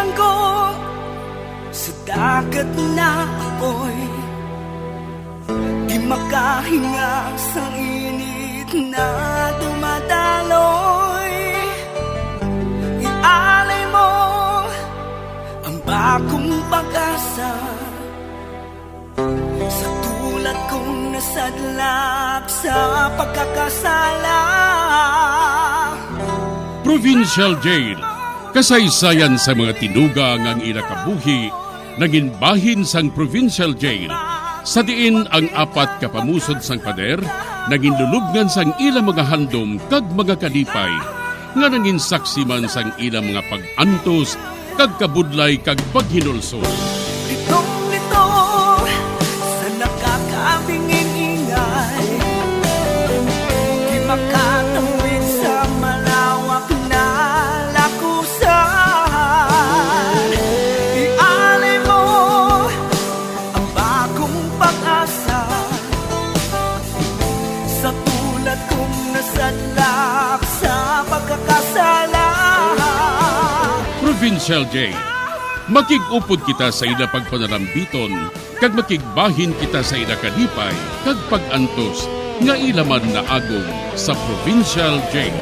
Bilang ko sa dagat na apoy, di makahinga sa init na dumadaloy. Ialay mo ang bagong pag-asa sa tulad kong nasadlak sa pagkakasala. Provincial Jail, kasaysayan sa mga tinugang ang inakabuhi, naging bahin sang Provincial Jail. Sa diin ang apat kapamusod sang pader, naging lulubngan sang ilang mga handom kag mga kalipay, nga naging saksi man sang ilang mga pag-antos, kag kabudlay kag paghinulsol. Litong-lito sa nakakabingin ingay, di makatawid sa malawak na lakusan. Ialay mo ang bagong pag-asa sa tulad kong nasadlak sa pagkakasala. Provincial Jail, makig-upod kita sa ila pagpanarambiton, kag makigbahin kita sa ila kalipay, kag pag-antos, nga ilaman na agong sa Provincial Jail.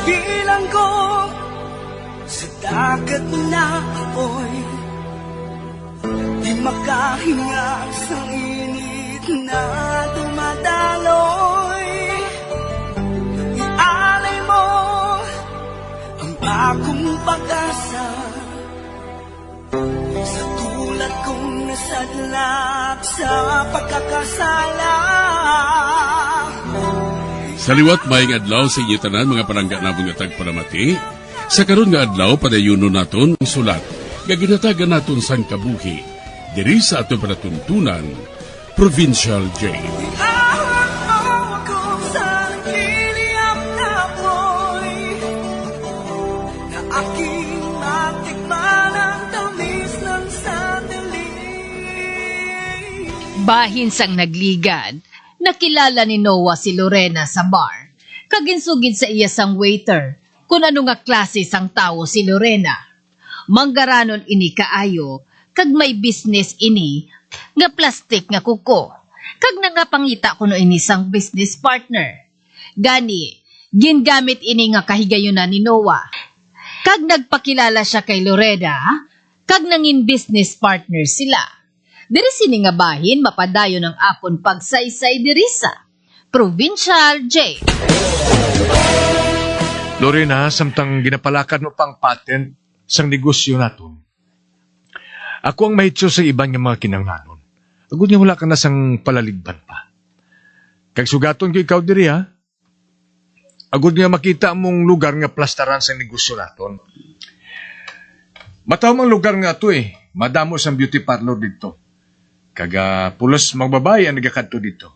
Bilang ko sa dagat na apoy, di makahinga sa init na dumadaloy. Ialay mo ang bagong pag-asa sa tulad kong nasadlak sa pagkakasala. Sa liwat maing adlaw sa inyo tanan mga palangga na mga tagparamati, sa karon nga adlaw padayuno naton ang sulat, nga ginatagan naton sang kabuhi, diri sa aton panatuntunan, Provincial Jail. Ahon mo ako sa niliyap na apoy, na aking matikman ang tamis ng sandali. Bahin sang nagligad, nakilala ni Noah si Lorena sa bar. Kaginsugid sa iya sang waiter, kung ano nga klase sang tao si Lorena. Manggaranon ini kaayo, kag may business ini, nga plastik nga kuko. Kag nangapangita ko no ini sang business partner. Gani, gingamit ini nga kahigayunan ni Noah. Kag nagpakilala siya kay Lorena, kag nangin business partner sila. Diri sini nga bahin mapadayon ang akon pagsaysay diri sa Provincial Jail. Lorena, samtang ginapalakan mo pang patent sang negosyo naton. Ako ang mahitso sa iban nga mga kinanglanon. Agud nga wala ka na sang palaligban pa. Kag sugaton ko ikaw diri ha. Agud nga makita mong lugar nga plastaran sa negosyo naton. Mataw mang lugar nga to eh. Madamo sang beauty parlor dito. Kaga pulos magbabay ang nagakadto dito.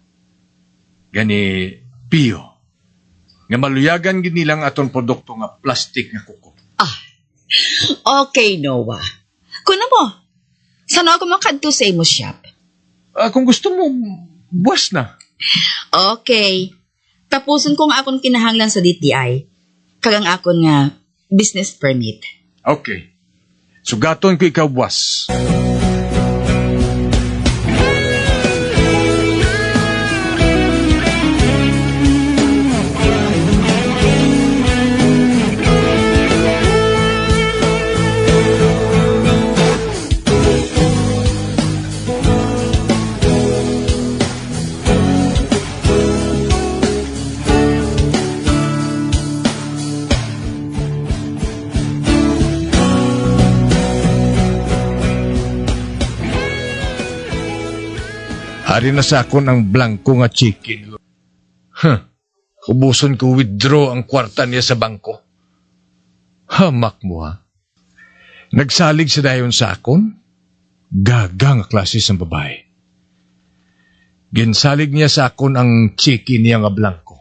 Gani Pio. Nga maluyagan ginilang aton produkto nga plastic nga kuko. Okay, Noah. Kuno mo, saan ako makadto sa imo shop? Kung gusto mo, buwas na. Okay. Tapusin ko nga akong kinahanglan sa DTI. Kagang akon nga business permit. Okay. Sugaton ko ikaw, buwas. Hari na sa akon ang blanco nga chicken. Ubuson ko withdraw ang kwarta niya sa bangko. Hamak mo ha. Nagsalig sa dayon sa akon? Gagang klase sa babae. Ginsalig niya sa akon ang chicken niya nga blanco.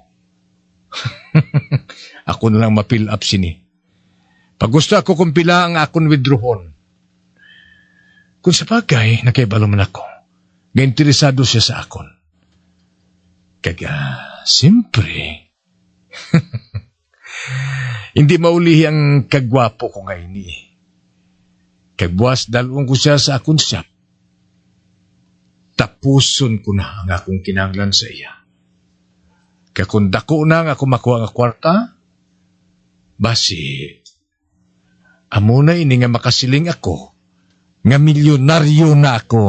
Ako na lang ma-fill up sini. Pag gusto ako kumpila ang akon withdrawon. Kung sa bagay, nakaibalo man ako. Nga interesado siya sa akon. Kaga, siyempre, hindi maulihi ang kagwapo ko ngayon ni. Kagbuas dalawang ko siya sa akong shop. Tapuson ko na ang akong kinahanglan sa iya. Kaya kung dako na nga ako makuha nga kwarta, basi, amo na ini nga makasiling ako, nga milyonaryo na ako.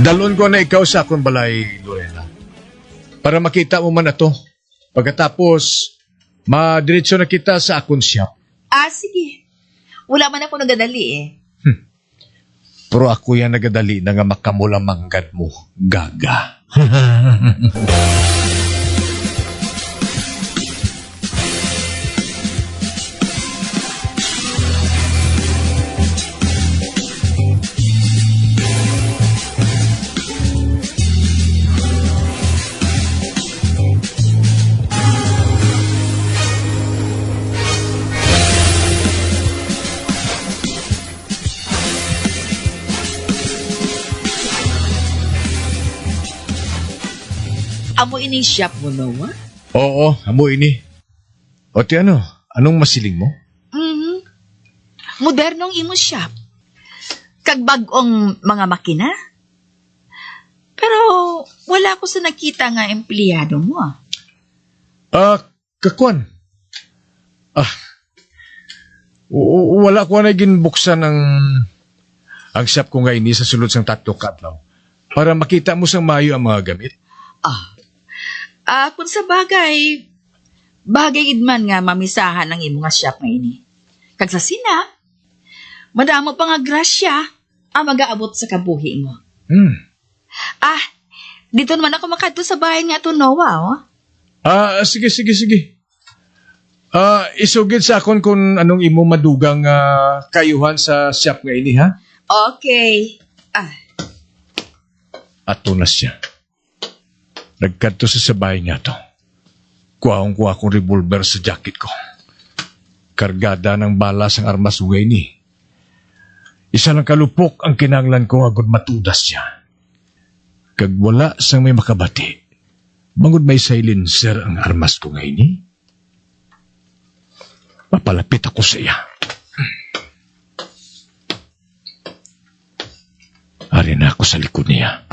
Dalon ko na ikaw sa akong balay, Lorena. Para makita mo man na to. Pagkatapos, madiretso na kita sa akong shop. Sige. Wala man ako nagadali eh. Pero ako yan nagadali na nga makamulamanggan mo, gaga. Amo ining shop mo, Noah? Oo, amo ini. O ti ano, anong masiling mo? Modernong imo shop. Kag bag-ong mga makina. Pero wala ko sa nakita nga empleyado mo. Kakwan. Wala ko na ginbuksan ang shop ko nga ini sa sulod sang 3 kadlaw. Para makita mo sang mayo ang mga gamit. Kung sa bagay idman nga mamisahan ang imo nga shop nga ini. Kag sa sina, madamo pa nga grasya ang mag-aabot sa kabuhi mo. Dito naman ako makadto sa bahay nga to, Noah, oh. Sige. Isugid sa akon kung anong imo madugang kayuhan sa shop nga ini, ha? Okay. Ato na siya. Nagkadto sa sabay niya to. Kuha akong revolver sa jacket ko. Kargada ng balas ang armas ugay ni. Isa lang kalupok ang kinanglan ko agad matudas siya. Kag wala sang may makabati. Bangod may silencer ang armas ko ngayon ni. Papalapit ako sa iya. Ari na ako sa likod niya.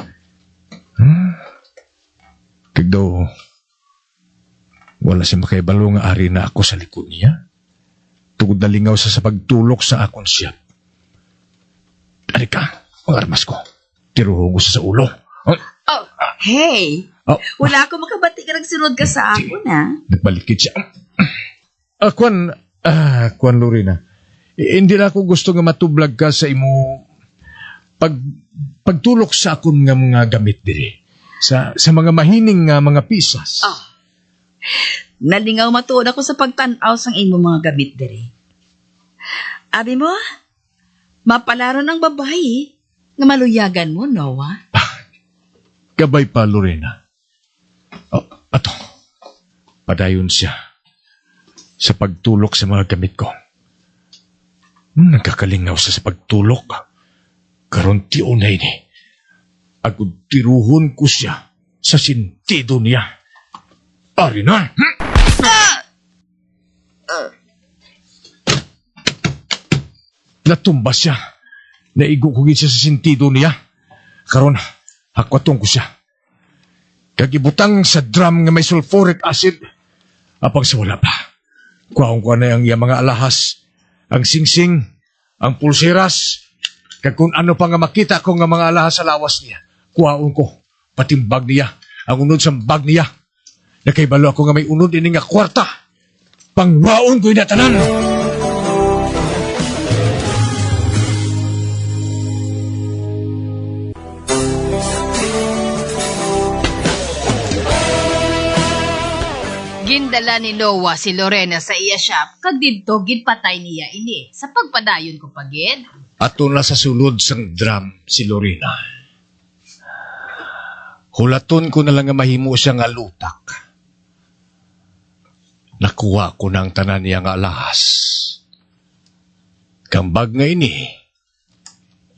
Kag daw, wala siya makaibalo nga ari na ako sa likod niya. Tugod na lingaw sa pagtulok sa akong siya. Ari ka, ang armas ko. Tiruhong ko sa ulo. Hey! Wala ako makabati ka nagsunod ka sa ako, na. Nagbalikid siya. Kwan, Lorena. Hindi na ako gusto nga matublag ka sa imo pagtulok sa akong nga mga gamit diri. Sa mga mahining nga mga pisas. Nalingaw matuod ako sa pagtanaw sang imo mga gamit diri. Abi mo, mapalaron ang babae nga maluyagan mo, Noah. Gabay pa, Lorena. Ato. Padayon siya sa pagtulok sa mga gamit ko. Nagkakalingaw siya sa pagtulok. Karon tiunay ni. Agud tiruhon ko siya sa sentido niya. Ari na! Natumba siya. Naigo ko siya sa sentido niya. Karon, hakwatong ko siya. Kagibutang sa drum nga may sulfuric acid. Apang sa wala pa. Kuhaon ko na ang mga alahas, ang singsing, ang pulseras, kag kung ano pa nga makita ko nga mga alahas sa lawas niya. Kuhaon ko, pati bag niya, ang unod sa bag niya. Nakaibalo ako nga may unod ini nga kwarta. Pangwaon ko inatanan. Gindala ni Noah si Lorena sa iya shop, kag didto ginpatay niya ini sa pagpadayon ko pagid. Ato na sa sulod sang drum si Lorena. Hulaton ko na lang nga mahimo siya nga lutak. Nakuha ko ng tanan niya nga alahas. Kambag nga ini,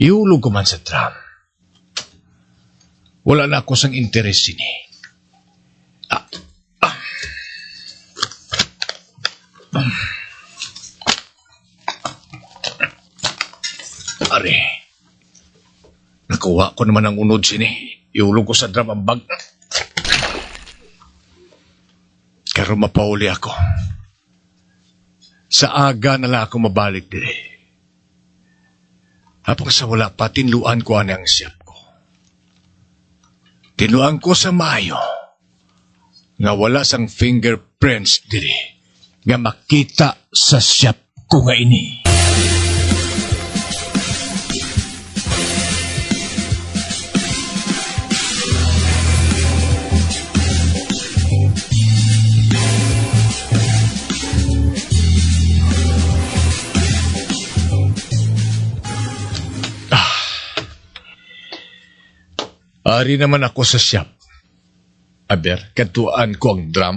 iulog ko man sa drum. Wala na ako sang interes ini. Are, nakuha ko naman ang unod sini. Iulog ko sa drum ang bag. Pero mapauli ako. Sa aga na lang ako mabalik dire. Habang sa wala pa, tinluan ko ang siyap ko. Tinluan ko sa mayo. Nga wala sang fingerprints dire. Nga makita sa siyap ko nga ini. Ari naman ako sa shop. Aber, katuan ko ang drum.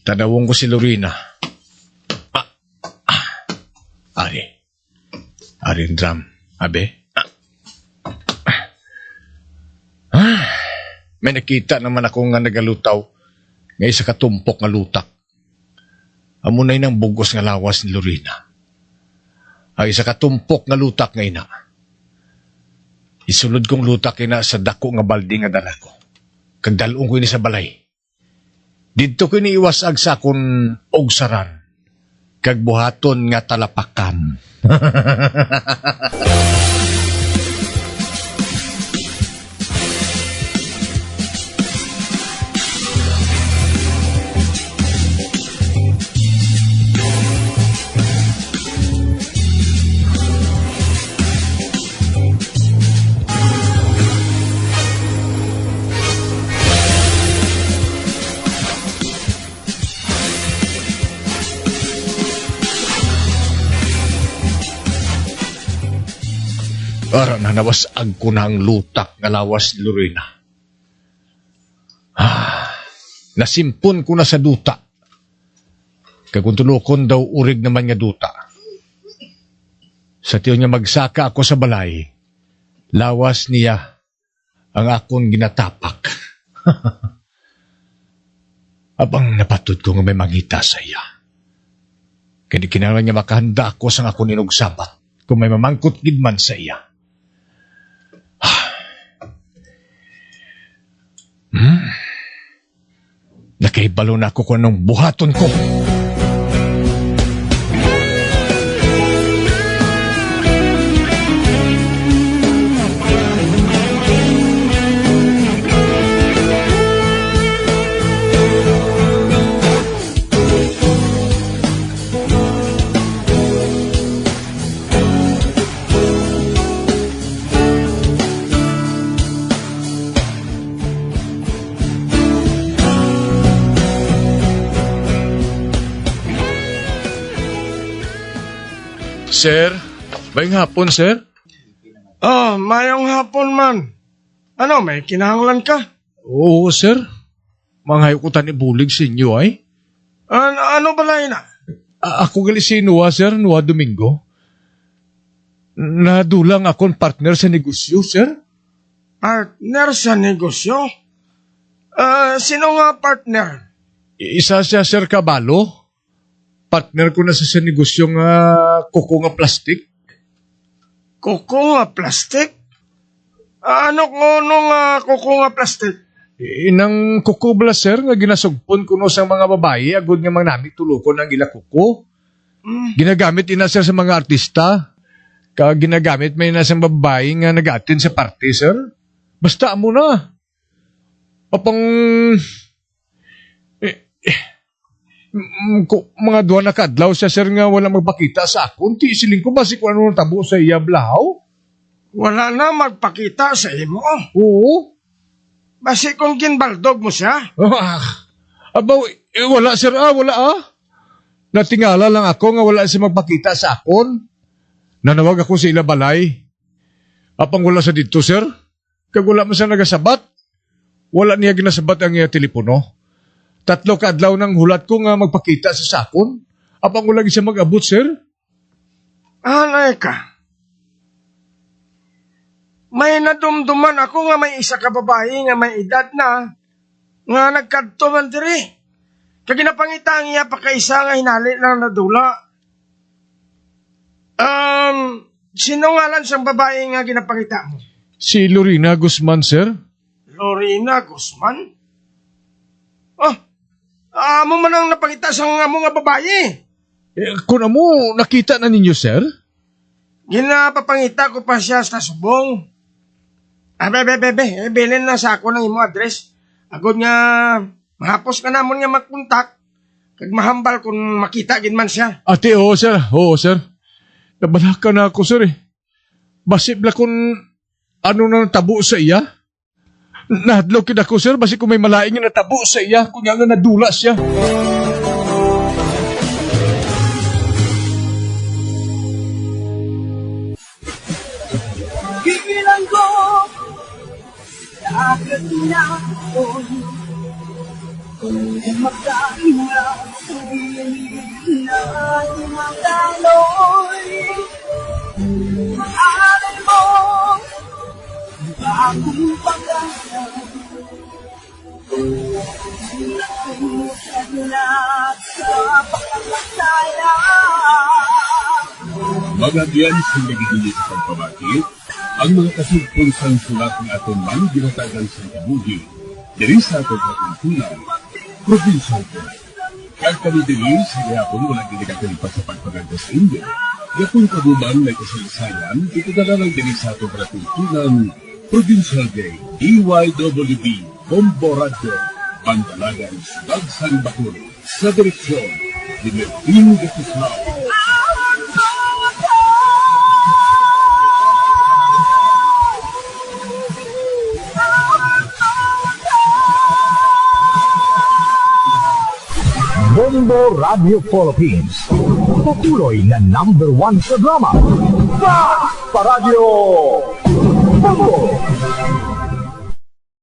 Tanawong ko si Lorena. Ari. Ari ang drum. Abe. May nakita naman ako nga nagalutaw ngay sa katumpok nga lutak. Amunay ng bugos nga lawas ni Lorena. Ay sa katumpok nga lutak ngay na. Isulod kong lutak ina sa dako nga baldi nga dala ko. Kag dalong ko ini sa balay. Dito ko iniiwasag sa akong ogsaran. Kag buhaton nga talapakan. Para na nawasag ko na ang lutak nga lawas ni Lorena. Nasimpon ko na sa duta. Kaguntulokon daw urig naman nga duta. Sa tiyo niya magsaka ako sa balay, lawas niya ang akong ginatapak. Abang napatod ko nga may mangita sa iya. Kaya kinala niya makahanda ako sa akong inugsabat kung may mamangkot gidman sa iya. Nakaibalo na ako kung anong buhaton ko. Sir, bayang hapon, sir? Mayong hapon man. Ano, may kinahanglan ka? Oo, sir. Manghayo ko tani bulig sa inyo, ay. Ano balay na? Ako gali si Noah, sir, Noah Domingo. Nadulang akong partner sa negosyo, sir. Partner sa negosyo? Sino nga partner? Isa siya, Sir Cabalo. Partner ko na sa negosyo nga kuko nga plastik. Kuko nga plastik? Ano nga kuko nga plastik? Inang kuko bala, sir, nga ginasugpon ko no sa mga babae, agod nga manami tulukon ang ila kuko. Ginagamit ina, sir, sa mga artista. Ginagamit may nasang babae nga nag-attend sa party, sir. Basta mo na. Papang... mga duwa na kadlaw siya, sir, nga wala magpakita sa akon. Tiisiling ko ba si kung ano tabo sa iya blahaw? Wala na magpakita sa imo. Oo. Basi kung ginbaldog mo siya. Abaw, wala sir wala Natingala lang ako nga wala siya magpakita sa akon. Nanawag ako sa ila balay. Apang wala sa dito sir. Kag wala man siya nagasabat. Wala niya ginasabat ang iya telepono. 3 kaadlaw nang hulat ko nga magpakita sa sakon. Apang wala siya mag-abot sir. Anay ka. May nadumduman ako nga may isa ka babae nga may edad na nga nagkadto man diri. Kag ginapangita ang iya pa kaisa nga hinali lang nadula. Sino nga lang siyang babae nga ginapangita mo? Si Lorena Guzman sir. Lorena Guzman? Amo man ang napangita sa nga mga babae. Kung amo nakita na ninyo sir? Ginapapangita ko pa siya sa subong. Bilin na sa ako ng imo address. Agod nga, mahapos ka namon nga magpuntak. Kag mahambal kung makita gin man siya. Ate, oo sir. Nabalaka na ako sir Basip na kung ano na natabo sa iya. Nahadlaw kid ako sir, basi kung may malaing nga natabo sa iya, kung nga nadula siya. Bilang ko agad na ako kung magkahinga sabihin na tumataloy maaari mo bagong pagkaya nakusad na sa pagkakasaya. Magagyan sa nagigilit sa pagpabati, ang mga kasugpunsang sulat ng atong man ginatagan sa kabuhi, diri sa atong katuntunan, provincial ko. Kag kami diri sa gihapon wala ginikatin pa sa pagpaganda sa inyo. Yapon kabuman may kasaysayan, ito na lang diri sa atong katuntunan, Provincial Day, DYWB, Combo Radio, Bandalagan, Dagsang Bakul, sa direksyon, Dimertin Gatislao. Bombo Radio Philippines. Patuloy na #1 sa drama. Pa Radio Bombo!